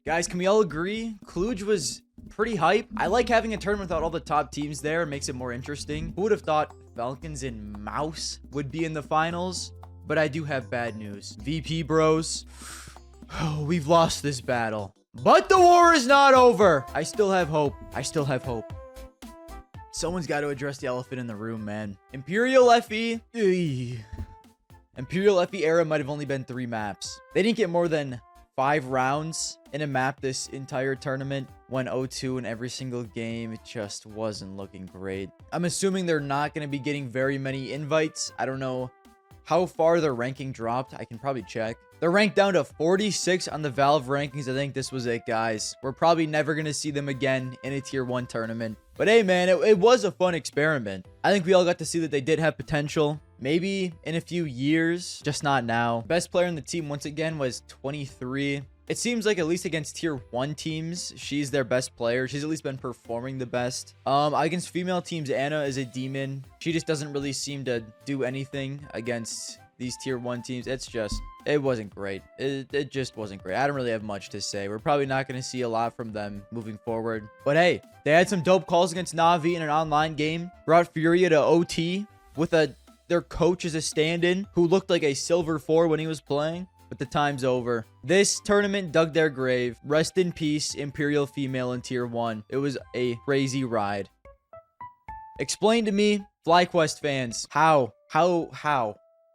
Guys, can we all agree? Cluj was pretty hype. I like having a tournament without all the top teams there. It makes it more interesting. Who would have thought Falcons and Mouz would be in the finals? But I do have bad news. VP bros, we've lost this battle. But the war is not over. I still have hope. I still have hope. Someone's got to address the elephant in the room, man. Imperial FE. Imperial FE era might have only been 3 maps. They didn't get more than 5 rounds in a map this entire tournament. Went 0-2 in every single game. It just wasn't looking great. I'm assuming they're not going to be getting very many invites. I don't know how far their ranking dropped. I can probably check. They're ranked down to 46 on the Valve rankings. I think this was it, guys. We're probably never going to see them again in a tier 1 tournament. But hey, man, it was a fun experiment. I think we all got to see that they did have potential. Maybe in a few years, just not now. Best player in the team once again was 23. It seems like at least against tier 1 teams, she's their best player. She's at least been performing the best. Against female teams, Anna is a demon. She just doesn't really seem to do anything against these tier 1 teams. It wasn't great. It just wasn't great. I don't really have much to say. We're probably not going to see a lot from them moving forward. But hey, they had some dope calls against Na'Vi in an online game. Brought Furia to OT with their coach as a stand-in who looked like a silver 4 when he was playing. But the time's over. This tournament dug their grave. Rest in peace, Imperial female in tier 1. It was a crazy ride. Explain to me, Flyquest fans, how?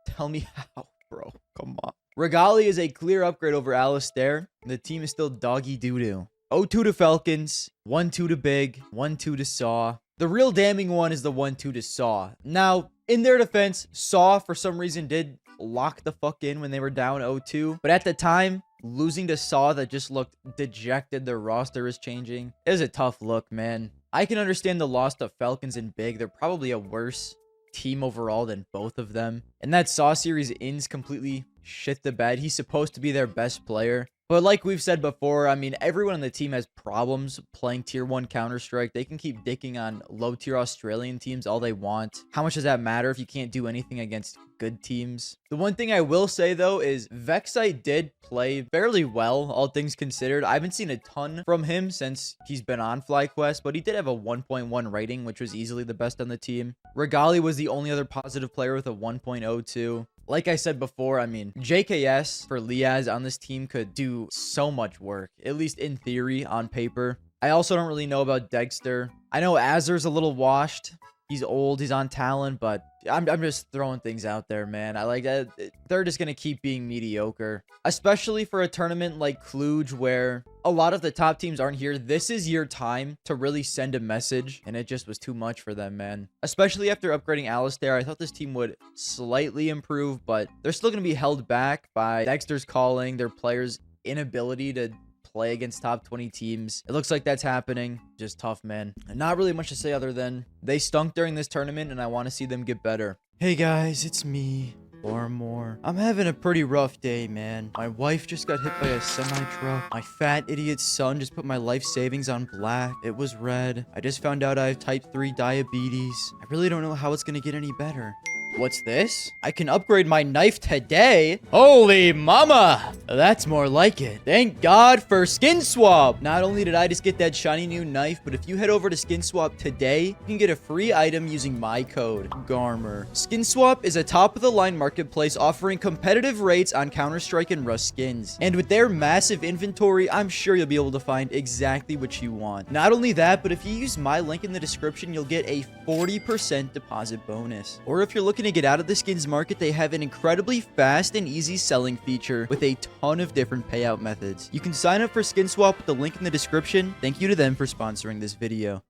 Tell me how, bro. Come on. Regali is a clear upgrade over Alistair. The team is still doggy doo-doo. 0-2 to Falcons, 1-2 to Big, 1-2 to Saw. The real damning one is the 1-2 to Saw. Now, in their defense, Saw, for some reason, did lock the fuck in when they were down 0-2. But at the time, losing to Saw that just looked dejected, their roster is changing. It was a tough look, man. I can understand the loss to Falcons and Big. They're probably a worse team overall than both of them. And that Saw series ends completely shit the bed. He's supposed to be their best player. But like we've said before, I mean, everyone on the team has problems playing tier 1 Counter-Strike. They can keep dicking on low-tier Australian teams all they want. How much does that matter if you can't do anything against good teams? The one thing I will say, though, is Vexite did play fairly well, all things considered. I haven't seen a ton from him since he's been on Flyquest, but he did have a 1.1 rating, which was easily the best on the team. Regali was the only other positive player with a 1.02. Like I said before, I mean, JKS for Liaz on this team could do so much work, at least in theory, on paper. I also don't really know about Dexter. I know Azur's a little washed. He's old, he's on talent, but I'm just throwing things out there, man. I like that. They're just going to keep being mediocre, especially for a tournament like Cluj where a lot of the top teams aren't here. This is your time to really send a message, and it just was too much for them, man. Especially after upgrading Alistair, I thought this team would slightly improve, but they're still going to be held back by Dexter's calling, their players' inability to play against top 20 teams. It looks like that's happening. Just tough, man. And not really much to say other than they stunk during this tournament, and I want to see them get better. Hey guys, it's me, Garmour. I'm having a pretty rough day, man. My wife just got hit by a semi-truck. My fat idiot son just put my life savings on black. It was red. I just found out I have type 3 diabetes. I really don't know how it's gonna get any better. What's this? I can upgrade my knife today? Holy mama! That's more like it. Thank God for skinswap! Not only did I just get that shiny new knife, but if you head over to skinswap today, you can get a free item using my code, Garmour. Skinswap is a top-of-the-line marketplace offering competitive rates on Counter-Strike and Rust skins. And with their massive inventory, I'm sure you'll be able to find exactly what you want. Not only that, but if you use my link in the description, you'll get a 40% deposit bonus. Or if you're looking to get out of the skins market, they have an incredibly fast and easy selling feature with a ton of different payout methods. You can sign up for skinswap with the link in the description. Thank you to them for sponsoring this video.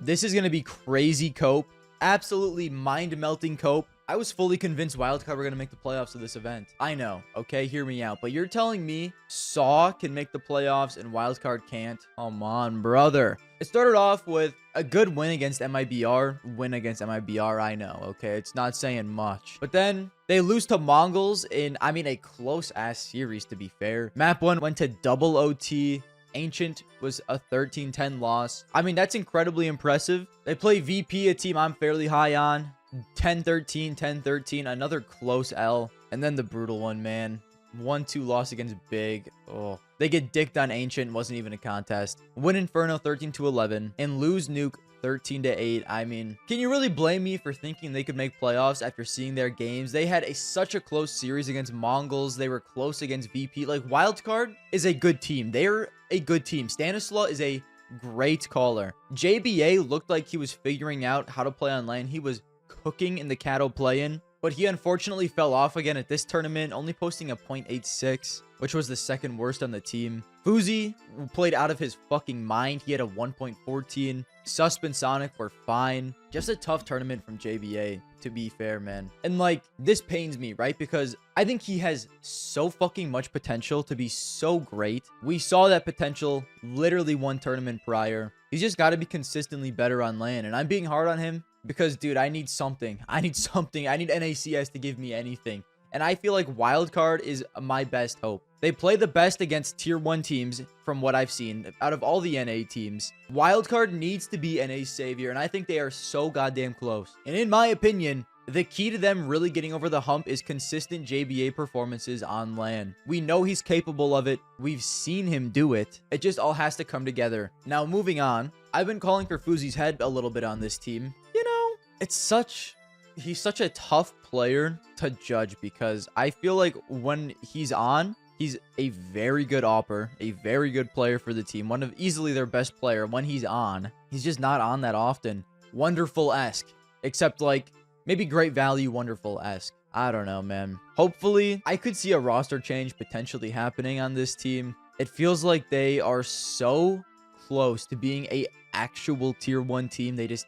This is going to be crazy cope. Absolutely mind-melting cope. I was fully convinced Wildcard were going to make the playoffs of this event. I know, okay? Hear me out. But you're telling me Saw can make the playoffs and Wildcard can't? Come on, brother. It started off with a good win against MIBR. Win against MIBR, I know, okay? It's not saying much. But then they lose to Mongolz in, I mean, a close-ass series, to be fair. Map 1 went to double OT. Ancient was a 13-10 loss. I mean, that's incredibly impressive. They play VP, a team I'm fairly high on. 10-13, 10-13, another close L. And then the brutal one, man. 1-2 loss against Big. Oh, they get dicked on Ancient. Wasn't even a contest. Win Inferno 13-11 and lose Nuke 13-8. I mean, can you really blame me for thinking they could make playoffs after seeing their games? They had such a close series against Mongolz. They were close against VP. Like, Wildcard is a good team. They're a good team. Stanislaw is a great caller. JBA looked like he was figuring out how to play on lane. He was cooking in the Cattle play-in, but he unfortunately fell off again at this tournament, only posting a 0.86, which was the second worst on the team. Fuzi played out of his fucking mind. He had a 1.14. Susp and Sonic were fine. Just a tough tournament from JBA, to be fair, man. And like, this pains me, right? Because I think he has so fucking much potential to be so great. We saw that potential literally one tournament prior. He's just got to be consistently better on lane. And I'm being hard on him because, dude, I need something. I need something. I need NACS to give me anything. And I feel like Wildcard is my best hope. They play the best against tier 1 teams from what I've seen out of all the NA teams. Wildcard needs to be NA's savior, and I think they are so goddamn close. And in my opinion, the key to them really getting over the hump is consistent JBA performances on LAN. We know he's capable of it. We've seen him do it. It just all has to come together. Now, moving on, I've been calling for Fuzi's head a little bit on this team. You know, he's such a tough player to judge because I feel like when he's on, he's a very good opper, a very good player for the team. One of easily their best player. When he's on, he's just not on that often. Wonderful-esque, except like maybe great value Wonderful-esque. I don't know, man. Hopefully, I could see a roster change potentially happening on this team. It feels like they are so close to being a actual tier 1 team. They just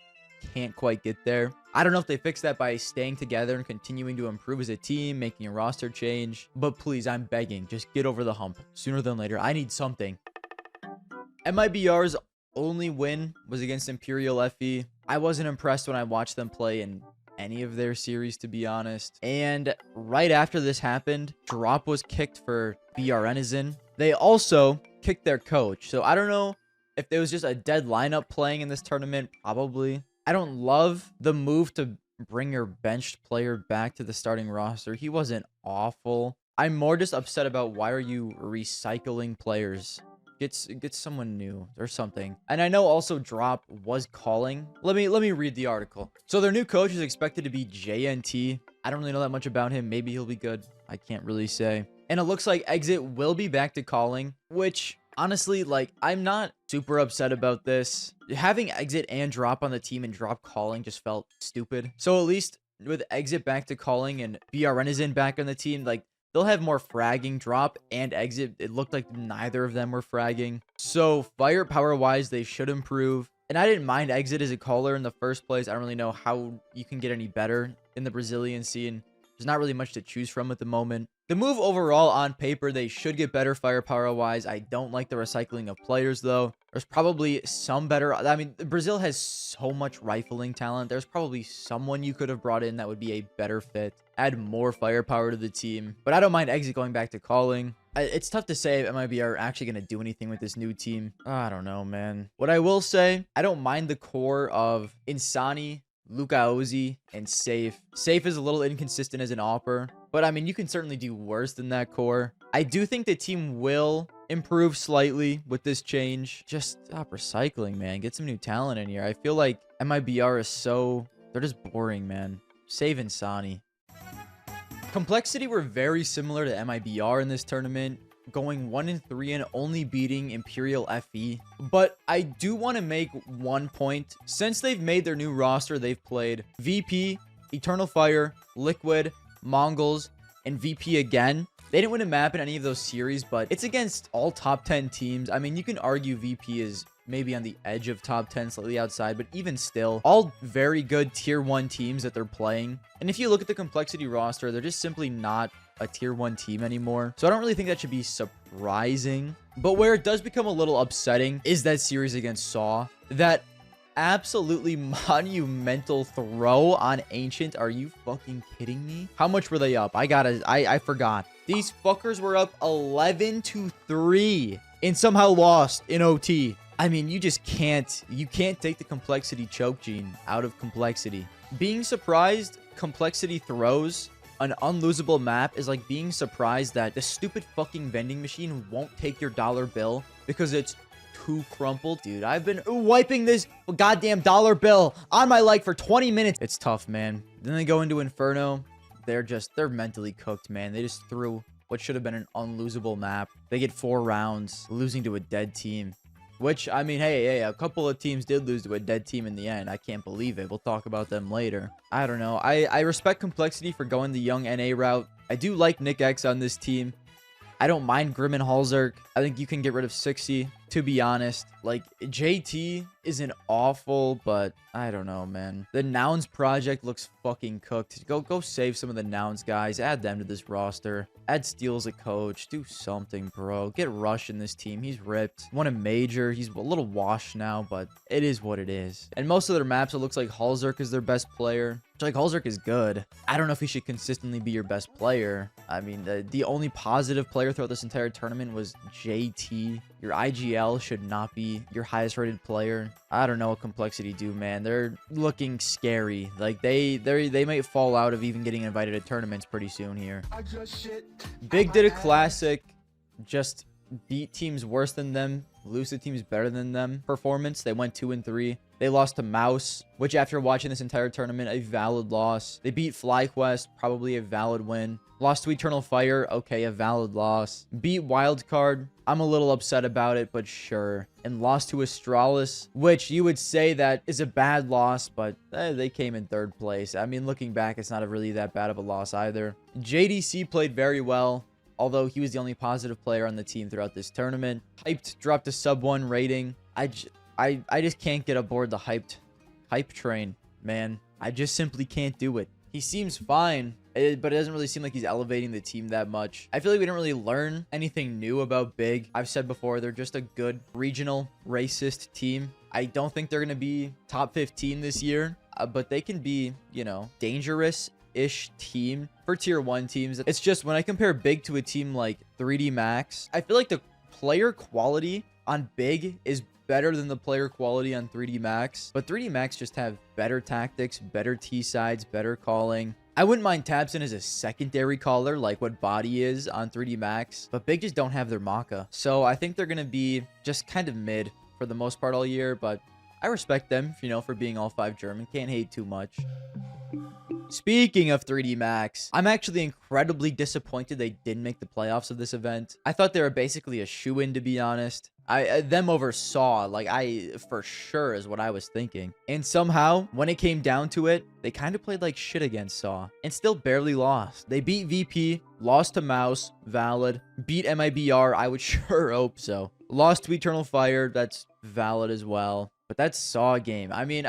can't quite get there. I don't know if they fix that by staying together and continuing to improve as a team, making a roster change. But please, I'm begging, just get over the hump sooner than later. I need something. MIBR's only win was against Imperial FE. I wasn't impressed when I watched them play in any of their series, to be honest. And right after this happened, Drop was kicked for BRNism. They also kicked their coach. So I don't know if there was just a dead lineup playing in this tournament. Probably. I don't love the move to bring your benched player back to the starting roster. He wasn't awful. I'm more just upset about why are you recycling players? Get someone new or something. And I know also Drop was calling. Let me read the article. So their new coach is expected to be JNT. I don't really know that much about him. Maybe he'll be good. I can't really say. And it looks like Exit will be back to calling, which honestly, like, I'm not super upset about this. Having Exit and Drop on the team and Drop calling just felt stupid. So at least with Exit back to calling and BRNism back on the team, like, they'll have more fragging. Drop and Exit, it looked like neither of them were fragging. So firepower-wise, they should improve. And I didn't mind Exit as a caller in the first place. I don't really know how you can get any better in the Brazilian scene. There's not really much to choose from at the moment. The move overall on paper, they should get better firepower-wise. I don't like the recycling of players, though. There's probably some better... I mean, Brazil has so much rifling talent. There's probably someone you could have brought in that would be a better fit. Add more firepower to the team. But I don't mind Exit going back to calling. It's tough to say if MIBR are actually going to do anything with this new team. I don't know, man. What I will say, I don't mind the core of Insani, Luka Ozi, and Safe. Safe is a little inconsistent as an opper, but I mean, you can certainly do worse than that core. I do think the team will improve slightly with this change. Just stop recycling, man. Get some new talent in here. I feel like MIBR is so... they're just boring, man. Save Insani. Complexity were very similar to MIBR in this tournament, going 1-3 and only beating Imperial FE. But I do want to make one point. Since they've made their new roster, they've played VP, Eternal Fire, Liquid, Mongolz, and VP again. They didn't win a map in any of those series, but it's against all top 10 teams. I mean, you can argue VP is maybe on the edge of top 10, slightly outside, but even still, all very good tier 1 teams that they're playing. And if you look at the Complexity roster, they're just simply not a tier 1 team anymore. So I don't really think that should be surprising. But where it does become a little upsetting is that series against Saw. That absolutely monumental throw on Ancient. Are you fucking kidding me? How much were they up? I forgot. These fuckers were up 11-3 and somehow lost in OT. I mean, you just can't. You can't take the Complexity choke gene out of Complexity. Being surprised, Complexity throws an unlosable map is like being surprised that the stupid fucking vending machine won't take your dollar bill because it's too crumpled. Dude, I've been wiping this goddamn dollar bill on my leg for 20 minutes. It's tough, man. Then they go into Inferno. They're mentally cooked, man. They just threw what should have been an unlosable map. They get 4 rounds, losing to a dead team. Which, I mean, hey, a couple of teams did lose to a dead team in the end. I can't believe it. We'll talk about them later. I don't know. I respect Complexity for going the young NA route. I do like Nick X on this team. I don't mind Grim and Halzerk. I think you can get rid of 60, to be honest. Like, JT isn't awful, but I don't know, man. The Nouns project looks fucking cooked. Go save some of the Nouns guys. Add them to this roster. Add Steel as a coach. Do something, bro. Get Rush in this team. He's ripped. Won a major. He's a little washed now, but it is what it is. And most of their maps, it looks like Halzerk is their best player. Like, Halzerk is good. I don't know if he should consistently be your best player. I mean, the only positive player throughout this entire tournament was JT. Your IGL should not be your highest rated player. I don't know what Complexity do, man. They're looking scary. Like, they might fall out of even getting invited to tournaments pretty soon here. Big did a classic. Just beat teams worse than them, lose to teams better than them performance. They went 2-3. They lost to Mouz, which after watching this entire tournament, a valid loss. They beat Flyquest, probably a valid win. Lost to Eternal Fire, okay, a valid loss. Beat Wildcard, I'm a little upset about it, but sure. And lost to Astralis, which you would say that is a bad loss, but they came in 3rd place. I mean, looking back, it's not really that bad of a loss either. JDC played very well, although he was the only positive player on the team throughout this tournament. Hyped dropped a sub-1 rating. I just can't get aboard the hype train, man. I just simply can't do it. He seems fine, but it doesn't really seem like he's elevating the team that much. I feel like we didn't really learn anything new about Big. I've said before, they're just a good regional racist team. I don't think they're going to be top 15 this year, but they can be, you know, dangerous-ish team for tier 1 teams. It's just when I compare Big to a team like 3D Max, I feel like the player quality on Big is better than the player quality on 3D Max, but 3D Max just have better tactics, better T-sides, better calling. I wouldn't mind Tabson as a secondary caller, like what Body is on 3D Max, but Big just don't have their Maka. So I think they're going to be just kind of mid for the most part all year, but I respect them, you know, for being all 5 German. Can't hate too much. Speaking of 3D Max, I'm actually incredibly disappointed they didn't make the playoffs of this event. I thought they were basically a shoo-in, to be honest. Them over Saw, like, for sure is what I was thinking. And somehow, when it came down to it, they kind of played like shit against Saw and still barely lost. They beat VP, lost to Mouz, valid. Beat MIBR, I would sure hope so. Lost to Eternal Fire, that's valid as well. But that Saw game, I mean,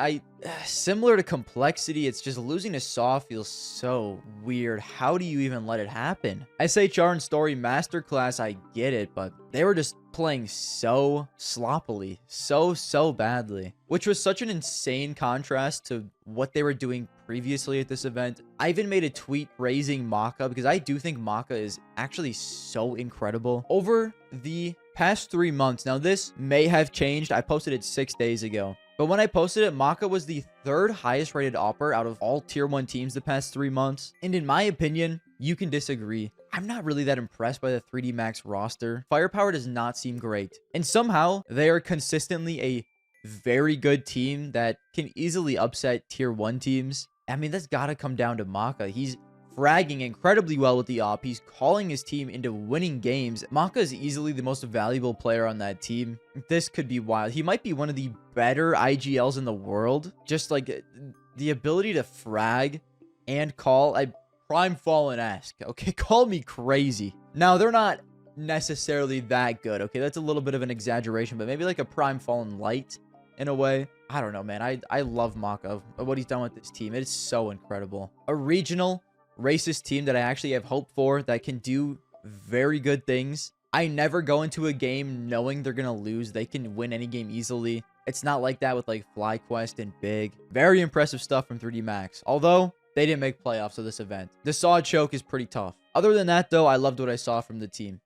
similar to Complexity, it's just losing to Saw feels so weird. How do you even let it happen? SHR and Story Masterclass, I get it, but they were just playing so sloppily, so badly, which was such an insane contrast to what they were doing previously at this event. I even made a tweet praising Maka because I do think Maka is actually so incredible. Over the past 3 months, now this may have changed. I posted it 6 days ago, but when I posted it, Maka was the 3rd highest rated opper out of all tier 1 teams the past 3 months. And in my opinion, you can disagree. I'm not really that impressed by the 3D Max roster. Firepower does not seem great. And somehow, they are consistently a very good team that can easily upset tier 1 teams. I mean, that's got to come down to Maka. He's fragging incredibly well with the op. He's calling his team into winning games. Maka is easily the most valuable player on that team. This could be wild. He might be one of the better IGLs in the world. Just like the ability to frag and call. Prime Fallen-esque. Okay, call me crazy. Now, they're not necessarily that good. Okay, that's a little bit of an exaggeration, but maybe like a Prime Fallen light in a way. I don't know, man. I love Maka, what he's done with this team. It is so incredible. A regional racist team that I actually have hope for that can do very good things. I never go into a game knowing they're gonna lose. They can win any game easily. It's not like that with like Flyquest and Big. Very impressive stuff from 3D Max. Although they didn't make playoffs of this event. The Saw choke is pretty tough. Other than that though, I loved what I saw from the team.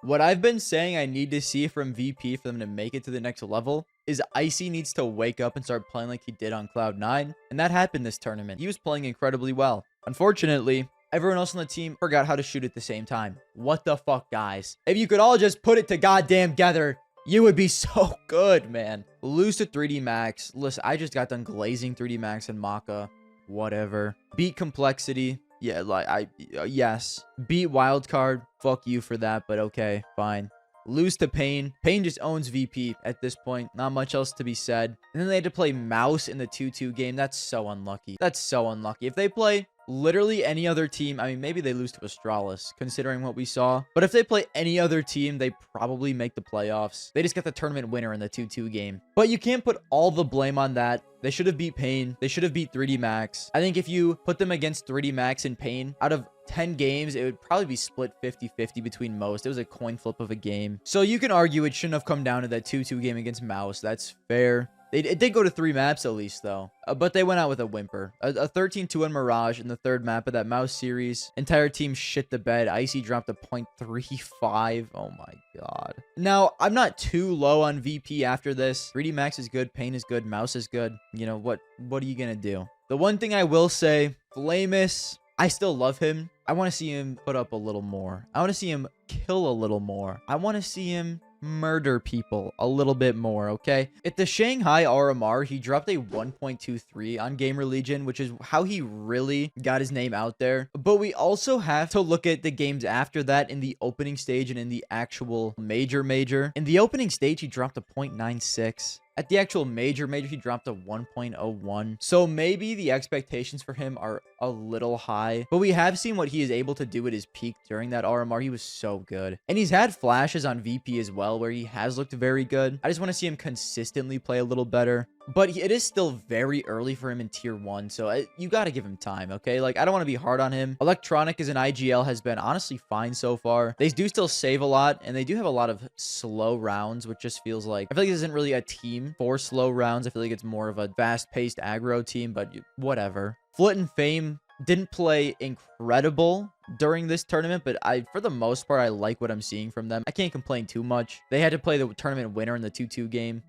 What I've been saying I need to see from VP for them to make it to the next level is Icy needs to wake up and start playing like he did on Cloud9. And that happened this tournament. He was playing incredibly well. Unfortunately, everyone else on the team forgot how to shoot at the same time. What the fuck, guys? If you could all just put it to goddamn together, you would be so good, man. Lose to 3D Max. Listen, I just got done glazing 3D Max and Maca. Whatever. Beat Complexity. Yeah, like, yes. Beat Wildcard. Fuck you for that, but okay, fine. Lose to Pain. Pain just owns VP at this point. Not much else to be said. And then they had to play Mouz in the 2-2 game. That's so unlucky. That's so unlucky. If they play literally any other team, I mean, maybe they lose to Astralis, considering what we saw. But if they play any other team, they probably make the playoffs. They just got the tournament winner in the 2-2 game. But you can't put all the blame on that. They should have beat Pain. They should have beat 3D Max. I think if you put them against 3D Max and Pain, out of 10 games, it would probably be split 50-50 between most. It was a coin flip of a game. So you can argue it shouldn't have come down to that 2-2 game against Mouz. That's fair. It did go to 3 maps at least, though. But they went out with a whimper. A 13-2 Mirage in the 3rd map of that Mouz series. Entire team shit the bed. Icy dropped a 0.35. Oh my god. Now, I'm not too low on VP after this. 3D Max is good. Pain is good. Mouz is good. You know, what are you gonna do? The one thing I will say, Flamus, I still love him. I want to see him put up a little more. I want to see him kill a little more. I want to see him murder people a little bit more, okay? At the Shanghai RMR, he dropped a 1.23 on Gamer Legion, which is how he really got his name out there. But we also have to look at the games after that in the opening stage and in the actual major. In the opening stage, he dropped a 0.96. At the actual major, he dropped a 1.01. So maybe the expectations for him are a little high. But we have seen what he is able to do at his peak during that RMR. He was so good. And he's had flashes on VP as well, where he has looked very good. I just want to see him consistently play a little better. But it is still very early for him in Tier 1, so you got to give him time, okay? Like, I don't want to be hard on him. Electronic as an IGL has been honestly fine so far. They do still save a lot, and they do have a lot of slow rounds, which just feels like... I feel like this isn't really a team for slow rounds. I feel like it's more of a fast-paced aggro team, but whatever. Flit and Fame didn't play incredible during this tournament, but for the most part, I like what I'm seeing from them. I can't complain too much. They had to play the tournament winner in the 2-2 game.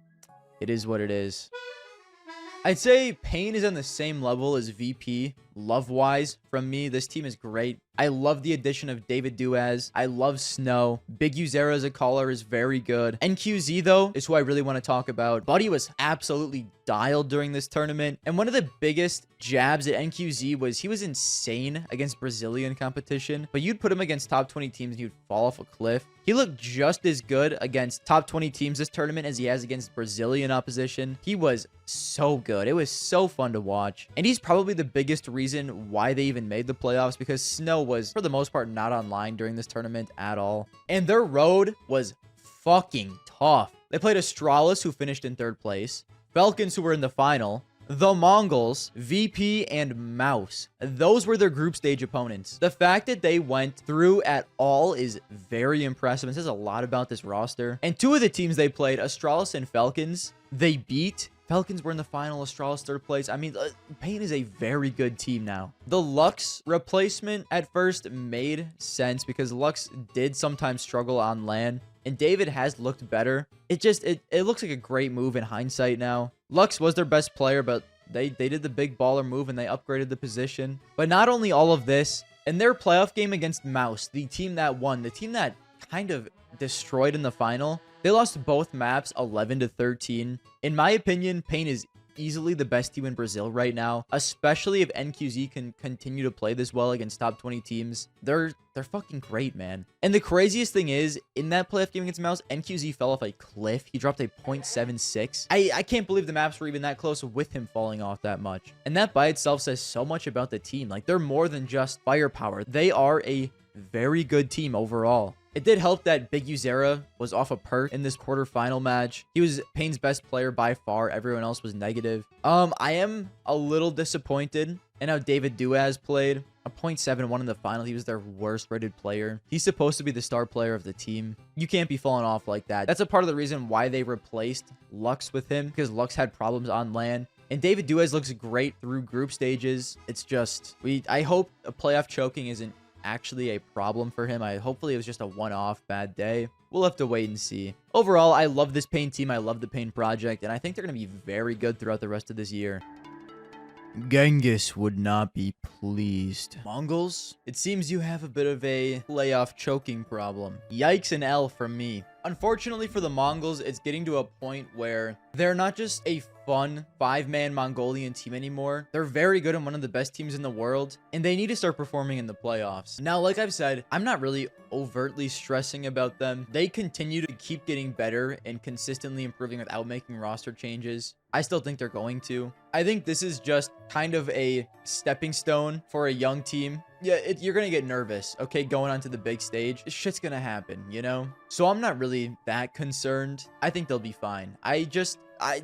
It is what it is. I'd say Pain is on the same level as VP, love-wise, from me. This team is great. I love the addition of David Duaz. I love Snow. Big Uzera as a caller is very good. NQZ, though, is who I really want to talk about. Buddy was absolutely dialed during this tournament. And one of the biggest jabs at NQZ was he was insane against Brazilian competition. But you'd put him against top 20 teams and he'd fall off a cliff. He looked just as good against top 20 teams this tournament as he has against Brazilian opposition. He was so good. It was so fun to watch. And he's probably the biggest reason why they even made the playoffs, because Snow was, for the most part, not online during this tournament at all. And their road was fucking tough. They played Astralis, who finished in 3rd place, Falcons, who were in the final, the Mongolz, VP, and Mouz. Those were their group stage opponents. The fact that they went through at all is very impressive. It says a lot about this roster. And 2 of the teams they played, Astralis and Falcons, they beat. Falcons were in the final, Astralis 3rd place. I mean, Pain is a very good team now. The Lux replacement at first made sense because Lux did sometimes struggle on LAN, and David has looked better. It looks like a great move in hindsight now. Lux was their best player, but they did the big baller move and they upgraded the position. But not only all of this, in their playoff game against Mouz, the team that won, the team that kind of destroyed in the final, they lost both maps 11-13. In my opinion, Pain is easily the best team in Brazil right now, especially if NQZ can continue to play this well against top 20 teams. They're fucking great, man. And the craziest thing is, in that playoff game against Mouz, NQZ fell off a cliff. He dropped a 0.76. I can't believe the maps were even that close with him falling off that much. And that by itself says so much about the team. Like, they're more than just firepower. They are a very good team overall. It did help that Big Uzera was off a perk in this quarterfinal match. He was Pain's best player by far. Everyone else was negative. I am a little disappointed in how David Duaz played. A 0.71 in the final. He was their worst rated player. He's supposed to be the star player of the team. You can't be falling off like that. That's a part of the reason why they replaced Lux with him, because Lux had problems on LAN. And David Duaz looks great through group stages. It's just, I hope a playoff choking isn't actually a problem for him. Hopefully it was just a one-off bad day. We'll have to wait and see. Overall, I love this Pain team. I love the Pain project, and I think they're going to be very good throughout the rest of this year. Genghis would not be pleased. Mongolz, it seems you have a bit of a playoff choking problem. Yikes and L from me. Unfortunately for the Mongols, it's getting to a point where they're not just a fun 5-man Mongolian team anymore. They're very good and one of the best teams in the world, and they need to start performing in the playoffs. Now, like I've said, I'm not really overtly stressing about them. They continue to keep getting better and consistently improving without making roster changes. I still think they're going to. I think this is just kind of a stepping stone for a young team. Yeah, you're going to get nervous, okay, going onto the big stage. Shit's going to happen, you know? So I'm not really that concerned. I think they'll be fine.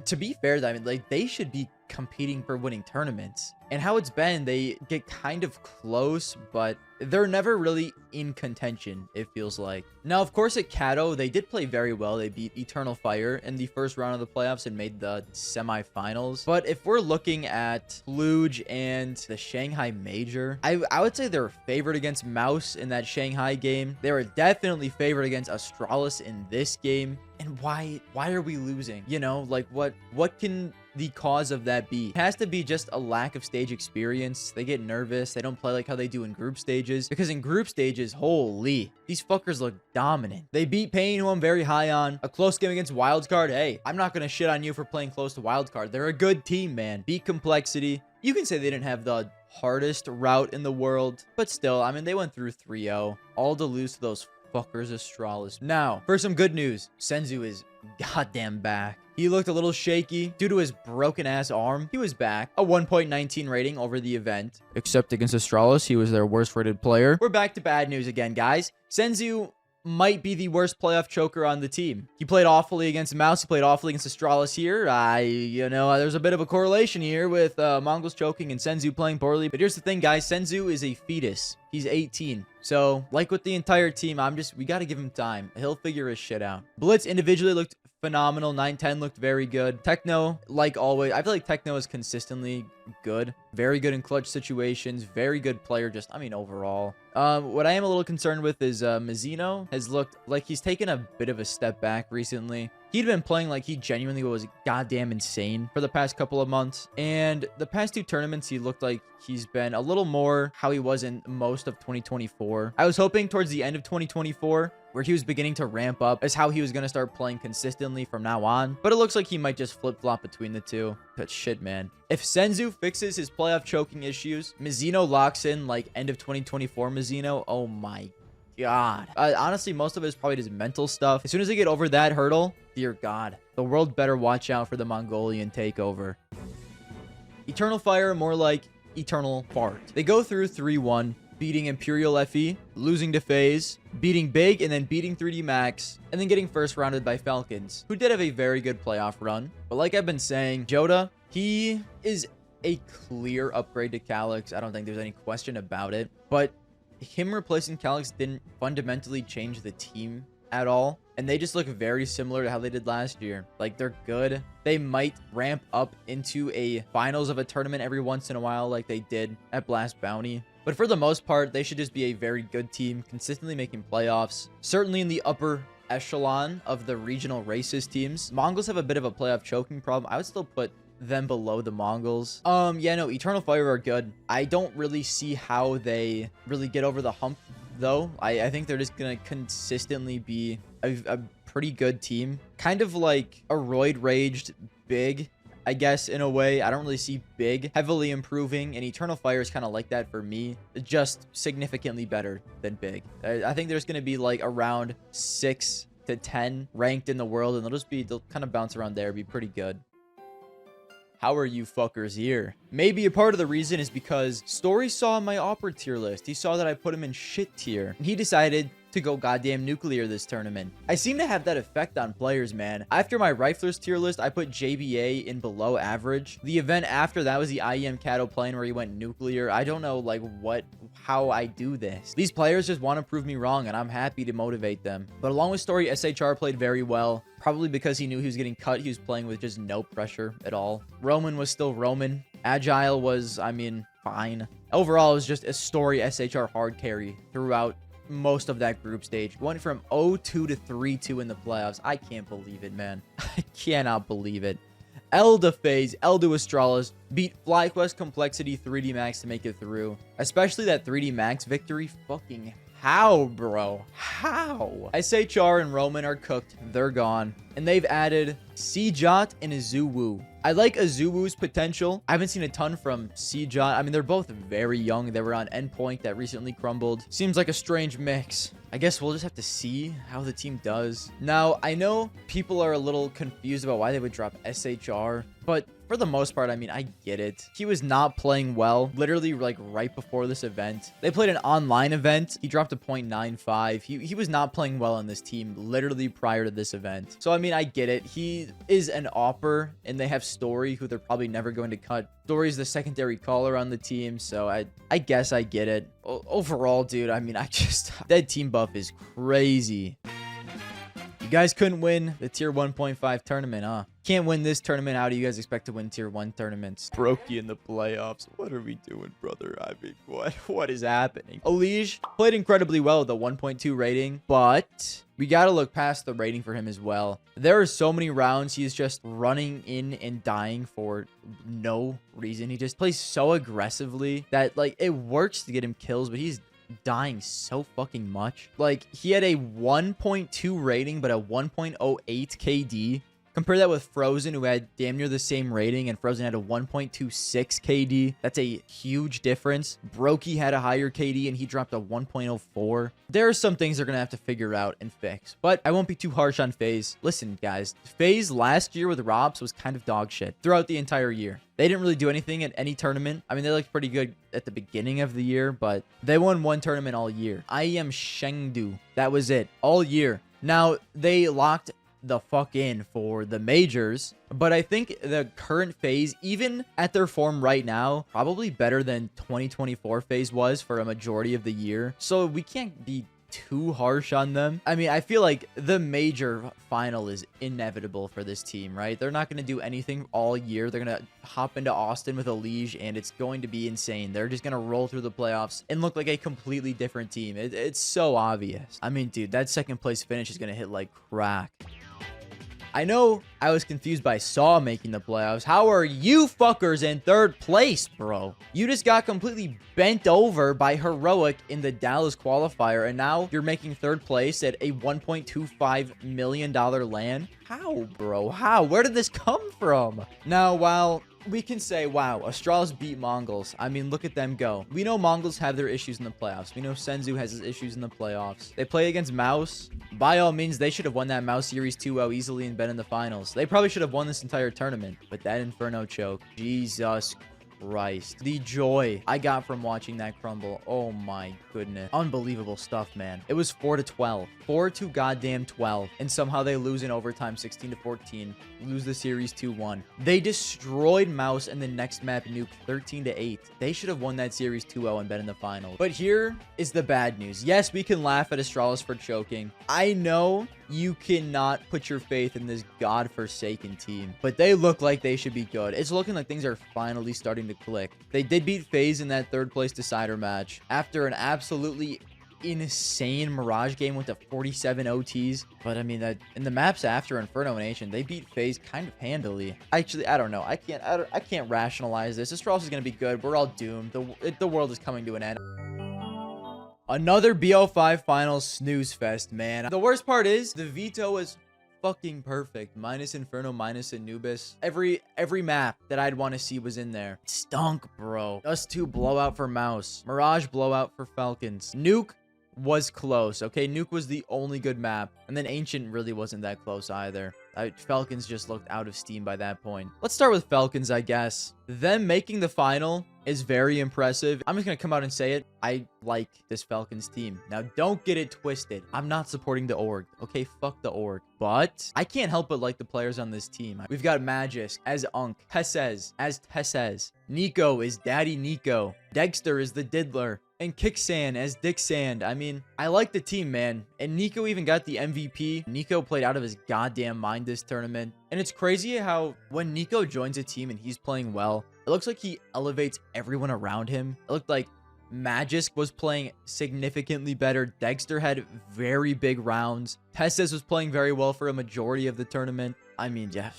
To be fair, I mean, like, they should be competing for winning tournaments. And how it's been, they get kind of close, but they're never really in contention, it feels like. Now, of course, at Kato, they did play very well. They beat Eternal Fire in the first round of the playoffs and made the semifinals. But if we're looking at Cluj and the Shanghai Major, I would say they're favored against Mouz in that Shanghai game. They were definitely favored against Astralis in this game. And why are we losing? You know, like, what can the cause of that be? It has to be just a lack of stage experience. They get nervous. They don't play like how they do in group stages. Because in group stages, holy, these fuckers look dominant. They beat Pain, who I'm very high on. A close game against Wildcard. Hey, I'm not going to shit on you for playing close to Wildcard. They're a good team, man. Beat Complexity. You can say they didn't have the hardest route in the world. But still, I mean, they went through 3-0. All to lose to those fuckers Astralis. Now, for some good news, Senzu is goddamn back. He looked a little shaky due to his broken ass arm. He was back. A 1.19 rating over the event. Except against Astralis, he was their worst rated player. We're back to bad news again, guys. Senzu might be the worst playoff choker on the team. He played awfully against Mouz. He played awfully against Astralis here. There's a bit of a correlation here with Mongolz choking and Senzu playing poorly. But here's the thing, guys. Senzu is a fetus. He's 18. So, like with the entire team, we got to give him time. He'll figure his shit out. Blitz individually looked phenomenal. 9-10 looked very good. Techno, like always, I feel like Techno is consistently good. Very good in clutch situations. Very good player, overall. What I am a little concerned with is Mizzino has looked like he's taken a bit of a step back recently. He'd been playing like he genuinely was goddamn insane for the past couple of months. And the past 2 tournaments, he looked like he's been a little more how he was in most of 2024. I was hoping towards the end of 2024, where he was beginning to ramp up, is how he was going to start playing consistently from now on. But it looks like he might just flip-flop between the two. But shit, man. If Senzu fixes his playoff choking issues, Mizzino locks in like end of 2024 Mizzino. Oh my God. Honestly, most of it is probably just mental stuff. As soon as they get over that hurdle, dear God, the world better watch out for the Mongolian takeover. Eternal Fire, more like Eternal Fart. They go through 3-1, beating Imperial FE, losing to Faze, beating Big, and then beating 3D Max, and then getting first rounded by Falcons, who did have a very good playoff run. But like I've been saying, Joda, he is a clear upgrade to Calyx. I don't think there's any question about it. But him replacing Calyx didn't fundamentally change the team at all. And they just look very similar to how they did last year. Like, they're good. They might ramp up into a finals of a tournament every once in a while like they did at Blast Bounty. But for the most part, they should just be a very good team, consistently making playoffs. Certainly in the upper echelon of the regional races teams. Mongols have a bit of a playoff choking problem. I would still put them below the Mongols. Eternal Fire are good. I don't really see how they really get over the hump, though. I think they're just gonna consistently be a pretty good team. Kind of like a roid-raged Big, I guess, in a way. I don't really see Big heavily improving, and Eternal Fire is kind of like that for me. Just significantly better than Big. I think there's going to be like around 6 to 10 ranked in the world, and they'll kind of bounce around there, be pretty good. How are you fuckers here? Maybe a part of the reason is because Story saw my Opera tier list. He saw that I put him in shit tier, and he decided to go goddamn nuclear this tournament. I seem to have that effect on players, man. After my Riflers tier list, I put JBA in below average. The event after that was the IEM Kato plane where he went nuclear. I don't know, like, how I do this. These players just want to prove me wrong, and I'm happy to motivate them. But along with Story, SHR played very well. Probably because he knew he was getting cut. He was playing with just no pressure at all. Roman was still Roman. Agile was, fine. Overall, it was just a Story SHR hard carry throughout most of that group stage. Went from 0-2 to 3-2 in the playoffs. I can't believe it, man. I cannot believe it. Elda Faze, Elda Astralis beat Flyquest Complexity 3D Max to make it through. Especially that 3D Max victory. Fucking how, bro? How? SHR and Roman are cooked. They're gone. And they've added Sejot and Azuwu. I like Azuwu's potential. I haven't seen a ton from Sejot. I mean, they're both very young. They were on Endpoint that recently crumbled. Seems like a strange mix. I guess we'll just have to see how the team does. Now, I know people are a little confused about why they would drop SHR, but for the most part, I mean, I get it. He was not playing well, literally like right before this event. They played an online event. He dropped a 0.95. He was not playing well on this team literally prior to this event. So, I mean, I get it. He is an AWPer, and they have Story, who they're probably never going to cut. Story's the secondary caller on the team, so I guess I get it. Overall, dude, I mean, that team buff is crazy. You guys couldn't win the tier 1.5 tournament, huh? Can't win this tournament. How do you guys expect to win tier 1 tournaments? Brokey in the playoffs. What are we doing, brother? I mean, what is happening? Elige played incredibly well with a 1.2 rating, but we got to look past the rating for him as well. There are so many rounds he's just running in and dying for no reason. He just plays so aggressively that, like, it works to get him kills, but he's dying so fucking much. Like, he had a 1.2 rating but a 1.08 KD. Compare that with Frozen, who had damn near the same rating, and Frozen had a 1.26 KD. That's a huge difference. Brokey had a higher KD, and he dropped a 1.04. There are some things they're going to have to figure out and fix, but I won't be too harsh on Faze. Listen, guys, Faze last year with Robs was kind of dog shit throughout the entire year. They didn't really do anything at any tournament. I mean, they looked pretty good at the beginning of the year, but they won one tournament all year. IEM Chengdu. That was it. All year. Now, they locked the fuck in for the majors, but I think the current Faze, even at their form right now, probably better than 2024 Faze was for a majority of the year. So we can't be too harsh on them. I mean, I feel like the major final is inevitable for this team, right? They're not going to do anything all year. They're going to hop into Austin with Elige, and it's going to be insane. They're just going to roll through the playoffs and look like a completely different team. It's so obvious. I mean, dude, that second place finish is going to hit like crack. I know I was confused by Saw making the playoffs. How are you fuckers in third place, bro? You just got completely bent over by Heroic in the Dallas qualifier, and now you're making third place at a $1.25 million LAN? How, bro? How? Where did this come from? Now, while we can say, wow, Astralis beat Mongolz. I mean, look at them go. We know Mongolz have their issues in the playoffs. We know Senzu has his issues in the playoffs. They play against Mouz. By all means, they should have won that Mouz Series 2-0 easily and been in the finals. They probably should have won this entire tournament, but that Inferno choke. Jesus Christ. The joy I got from watching that crumble. Oh my goodness. Unbelievable stuff, man. It was 4-12. 4 to goddamn 12. And somehow they lose in overtime 16-14. Lose the series 2-1. They destroyed Mouz and the next map nuke 13-8. They should have won that series 2-0 and been in the final. But here is the bad news. Yes, we can laugh at Astralis for choking. I know you cannot put your faith in this godforsaken team, but they look like they should be good. It's looking like things are finally starting to click. They did beat Faze in that third place decider match after an absolutely insane Mirage game with the 47 OTs. But I mean, that in the maps after Inferno and Ancient, they beat Faze kind of handily. Actually, I don't know. I can't rationalize this. Astralis is going to be good. We're all doomed. The world is coming to an end. Another BO5 finals snooze fest, man. The worst part is the veto was fucking perfect. Minus Inferno, minus Anubis. Every map that I'd want to see was in there. It stunk, bro. Us 2 blowout for Mouz. Mirage blowout for Falcons. Nuke was close, okay? Nuke was the only good map. And then Ancient really wasn't that close either. Falcons just looked out of steam by that point. Let's start with Falcons, I guess. Them making the final is very impressive. I'm just going to come out and say it. I like this Falcons team. Now, don't get it twisted. I'm not supporting the org. Okay, fuck the org. But I can't help but like the players on this team. We've got Magisk as Unk. Tesses as Tesses. Nico is Daddy Nico. Dexter is the Diddler. And Kicksand as Dick Sand. I mean, I like the team, man. And Nico even got the MVP. Nico played out of his goddamn mind this tournament. And it's crazy how when Nico joins a team and he's playing well, it looks like he elevates everyone around him. It looked like Magisk was playing significantly better. Dexter had very big rounds. Testes was playing very well for a majority of the tournament. I mean, yeah,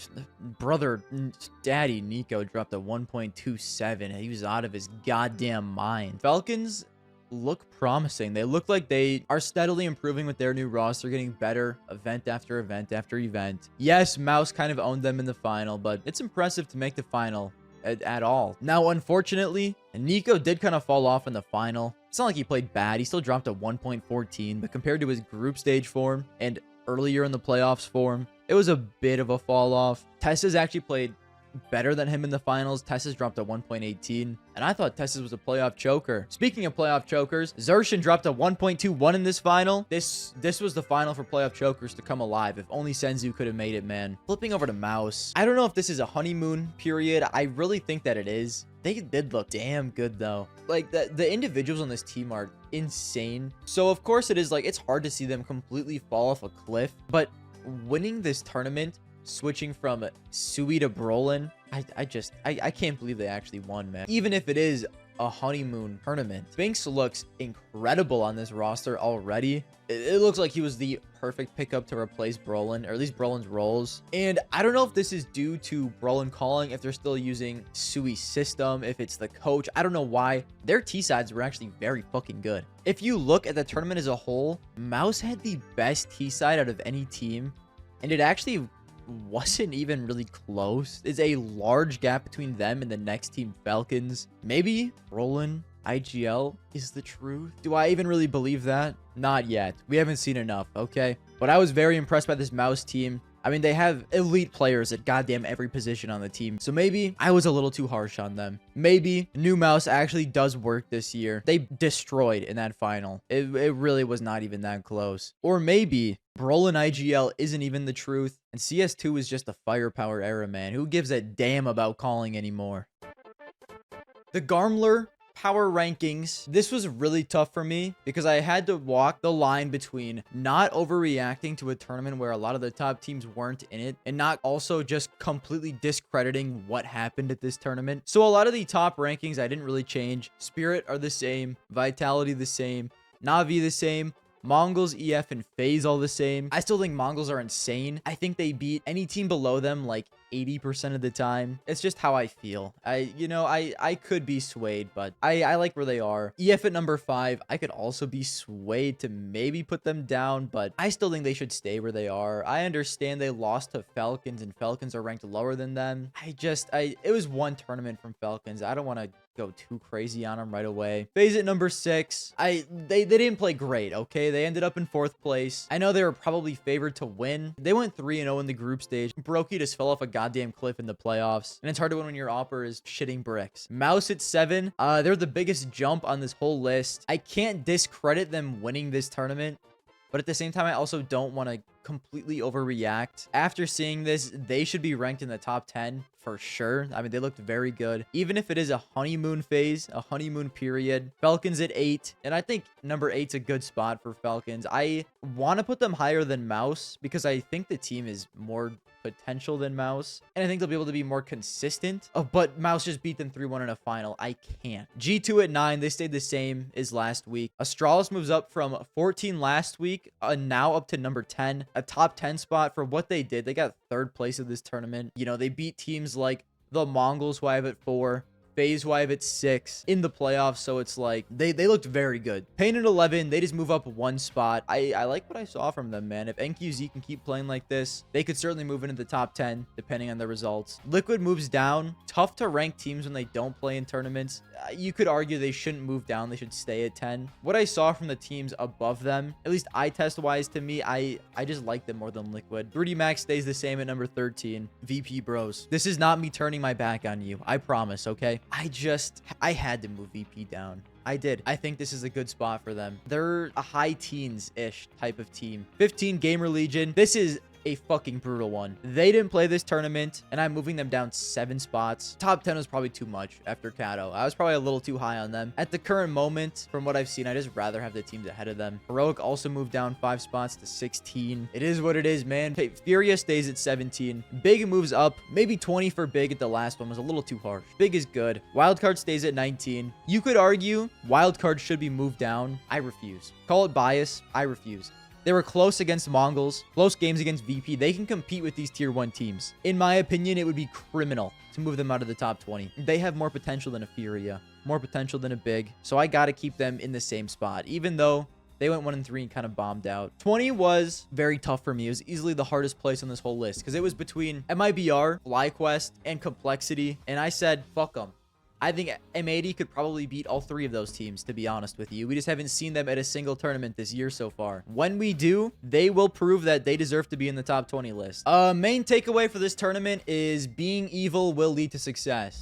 brother, daddy Nico dropped a 1.27. He was out of his goddamn mind. Falcons look promising. They look like they are steadily improving with their new roster, getting better event after event after event. Yes, Mouz kind of owned them in the final, but it's impressive to make the final at all. Now, unfortunately, Nico did kind of fall off in the final. It's not like he played bad. He still dropped a 1.14, but compared to his group stage form and earlier in the playoffs form, it was a bit of a fall off. Tessa's actually played better than him in the finals. Tessa's dropped a 1.18, and I thought Tessa's was a playoff choker. Speaking of playoff chokers, Zershin dropped a 1.21 in this final. This was the final for playoff chokers to come alive. If only Senzu could have made it, man. Flipping over to Mouz. I don't know if this is a honeymoon period. I really think that it is. They did look damn good, though. Like, the individuals on this team are insane. So, of course, it is, like, it's hard to see them completely fall off a cliff. But winning this tournament, switching from Sui to Brolin, I can't believe they actually won, man. Even if it is a honeymoon tournament. Binks looks incredible on this roster already. It looks like he was the perfect pickup to replace Brolin, or at least Brolin's roles. And I don't know if this is due to Brolin calling, if they're still using Sui's system, if it's the coach. I don't know why. Their T-sides were actually very fucking good. If you look at the tournament as a whole, Mouz had the best T-side out of any team, and it actually wasn't even really close. There's a large gap between them and the next team, Falcons. Maybe Brolin IGL is the truth. Do I even really believe that? Not yet. We haven't seen enough, okay? But I was very impressed by this Mouz team. I mean, they have elite players at goddamn every position on the team. So maybe I was a little too harsh on them. Maybe new Mouz actually does work this year. They destroyed in that final. It really was not even that close. Or maybe Brolin IGL isn't even the truth, and CS2 is just a firepower era, man. Who gives a damn about calling anymore? The Garmour power rankings. This was really tough for me because I had to walk the line between not overreacting to a tournament where a lot of the top teams weren't in it, and not also just completely discrediting what happened at this tournament. So a lot of the top rankings I didn't really change. Spirit are the same, Vitality the same, Na'Vi the same, Mongolz, EF, and Faze all the same. I still think Mongolz are insane. I think they beat any team below them like 80% of the time. It's just how I feel. I could be swayed, but I like where they are. EF at number 5, I could also be swayed to maybe put them down, but I still think they should stay where they are. I understand they lost to Falcons, and Falcons are ranked lower than them. It was one tournament from Falcons. I don't want to go too crazy on them right away. Faze at number 6. They didn't play great, okay? They ended up in 4th place. I know they were probably favored to win. They went 3-0 in the group stage. Brokey just fell off a goddamn cliff in the playoffs, and it's hard to win when your opper is shitting bricks. Mouz at 7. They're the biggest jump on this whole list. I can't discredit them winning this tournament, but at the same time, I also don't want to completely overreact. After seeing this, they should be ranked in the top 10 for sure. I mean, they looked very good. Even if it is a honeymoon phase, a honeymoon period. Falcons at 8, and I think number 8's a good spot for Falcons. I want to put them higher than Mouz because I think the team is more potential than Mouz, and I think they'll be able to be more consistent. Oh, but Mouz just beat them 3-1 in a final. I can't. G2 at 9, they stayed the same as last week. Astralis moves up from 14 last week, now up to number 10. A top 10 spot for what they did. They got 3rd place of this tournament. You know, they beat teams like the Mongolz, who I have at 4, Faze, who I have at 6 in the playoffs. So it's like they looked very good. Pain at 11, they just move up 1 spot. I like what I saw from them, man. If NQZ can keep playing like this, they could certainly move into the top 10 depending on the results. Liquid moves down. Tough to rank teams when they don't play in tournaments. You could argue they shouldn't move down. They should stay at 10. What I saw from the teams above them, at least eye test wise, to me, I just like them more than Liquid. 3D Max stays the same at number 13. VP bros, this is not me turning my back on you, I promise, okay? I had to move VP down. I did. I think this is a good spot for them. They're a high teens-ish type of team. 15 Gamer Legion. This is a fucking brutal one. They didn't play this tournament, and I'm moving them down 7 spots. Top 10 was probably too much after Kato. I was probably a little too high on them. At the current moment, from what I've seen, I just rather have the teams ahead of them. Heroic also moved down 5 spots to 16. It is what it is, man. Furia stays at 17. Big moves up. Maybe 20 for Big at the last one was a little too harsh. Big is good. Wildcard stays at 19. You could argue Wildcard should be moved down. I refuse. Call it bias. I refuse. They were close against Mongolz, close games against VP. They can compete with these tier 1 teams. In my opinion, it would be criminal to move them out of the top 20. They have more potential than a Furia, more potential than a Big. So I got to keep them in the same spot, even though they went 1-3 and kind of bombed out. 20 was very tough for me. It was easily the hardest place on this whole list because it was between MIBR, Flyquest, and Complexity. And I said, fuck them. I think M80 could probably beat all 3 of those teams, to be honest with you. We just haven't seen them at a single tournament this year so far. When we do, they will prove that they deserve to be in the top 20 list. Main takeaway for this tournament is being evil will lead to success.